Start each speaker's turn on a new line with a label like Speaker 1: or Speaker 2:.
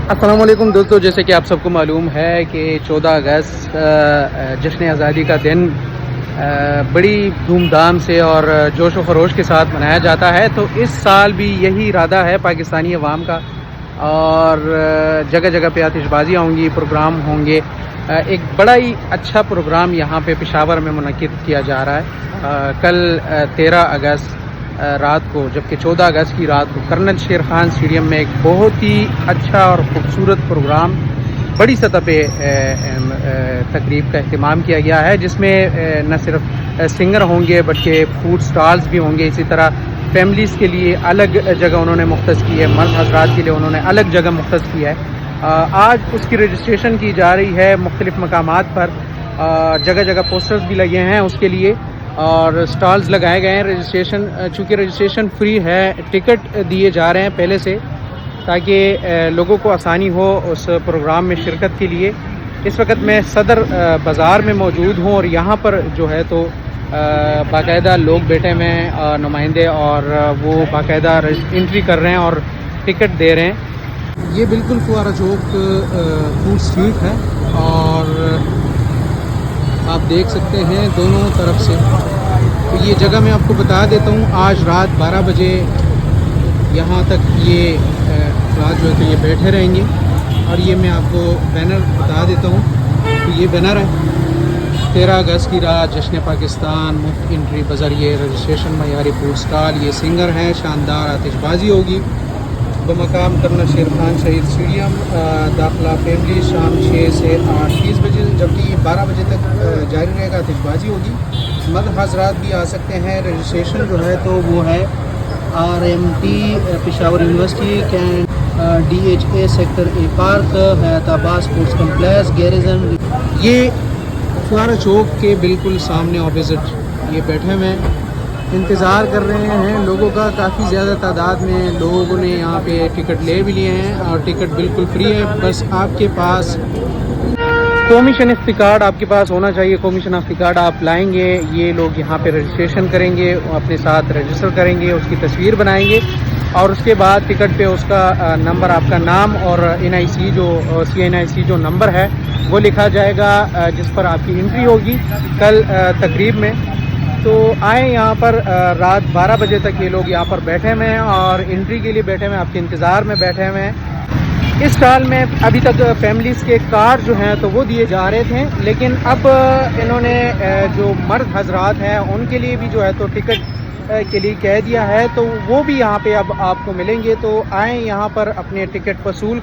Speaker 1: अस्सलाम वालेकुम दोस्तों, जैसे कि आप सबको मालूम है कि 14 अगस्त जश्न आज़ादी का दिन बड़ी धूमधाम से और जोश व खरोश के साथ मनाया जाता है। तो इस साल भी यही इरादा है पाकिस्तानी अवाम का और जगह जगह पे आतिशबाजियाँ होंगी, प्रोग्राम होंगे। एक बड़ा ही अच्छा प्रोग्राम यहाँ पे पेशावर में मुनक्किद किया जा रहा है। कल 13 अगस्त रात को, जबकि 14 अगस्त की रात को कर्नल शेर खान स्टेडियम में एक बहुत ही अच्छा और ख़ूबसूरत प्रोग्राम बड़ी सतह पे तकरीब का अहतमाम किया गया है, जिसमें न सिर्फ सिंगर होंगे बल्कि फूड स्टॉल्स भी होंगे। इसी तरह फैमिलीज़ के लिए अलग जगह उन्होंने मुख्तस की है, मर्द हज़रात के लिए उन्होंने अलग जगह मुख्तस किया है। आज उसकी रजिस्ट्रेशन की जा रही है मुख्तलिफ़ मकामात पर। जगह जगह पोस्टर्स भी लगे हैं उसके लिए और स्टॉल्स लगाए गए हैं। रजिस्ट्रेशन, चूँकि रजिस्ट्रेशन फ्री है, टिकट दिए जा रहे हैं पहले से ताकि लोगों को आसानी हो उस प्रोग्राम में शिरकत के लिए। इस वक्त मैं सदर बाज़ार में मौजूद हूँ और यहाँ पर जो है तो बाकायदा लोग बैठे हुए हैं, नुमाइंदे, और वो बाकायदा एंट्री कर रहे हैं और टिकट दे रहे हैं। ये बिल्कुल फुआरा चौक फूड स्ट्रीट है और आप देख सकते हैं दोनों तरफ से। तो ये जगह मैं आपको बता देता हूँ, आज रात 12 बजे यहाँ तक ये अफराद जो है तो ये बैठे रहेंगे। और ये मैं आपको बैनर बता देता हूँ, तो ये बैनर है 13 अगस्त की रात जश्न पाकिस्तान, मुफ्त एंट्री बजरिए रजिस्ट्रेशन, मयारी फूड स्टॉल। ये सिंगर हैं, शानदार आतिशबाजी होगी बमकाम कर्नल शेर खान शहीद स्टेडियम। दाखिला फैमिली शाम 6 से 8:30 बजे, जबकि 12 बजे तक जारी रहेगा, आतिशबाजी होगी। मर्द हज़रात भी आ सकते हैं। रजिस्ट्रेशन जो है तो वो है RMT Peshawar university cantt, DHA sector A park, Hayatabad sports complex, garrison. ये फुआरा चौक के बिल्कुल सामने ऑपोजिट ये बैठे हुए हैं, इंतज़ार कर रहे हैं लोगों का। काफ़ी ज़्यादा तादाद में लोगों ने यहाँ पे टिकट ले भी लिए हैं और टिकट बिल्कुल फ्री है। बस आपके पास कौमी शनाख्ती कार्ड आपके पास होना चाहिए। कौमी शनाख्ती कार्ड आप लाएंगे, ये लोग यहाँ पे रजिस्ट्रेशन करेंगे, अपने साथ रजिस्टर करेंगे, उसकी तस्वीर बनाएंगे और उसके बाद टिकट पे उसका नंबर, आपका नाम और NIC जो CNIC जो नंबर है वो लिखा जाएगा, जिस पर आपकी एंट्री होगी कल तकरीब में। तो आए यहाँ पर, रात 12 बजे तक ये लोग यहाँ पर बैठे हुए हैं और एंट्री के लिए बैठे हुए हैं, आपके इंतज़ार में बैठे हुए हैं। इस साल में अभी तक फैमिलीज़ के कार्ड जो हैं तो वो दिए जा रहे थे, लेकिन अब इन्होंने जो मर्द हज़रात हैं उनके लिए भी जो है तो टिकट के लिए कह दिया है, तो वो भी यहाँ पे अब आपको मिलेंगे। तो आएँ यहाँ पर अपने टिकट वसूल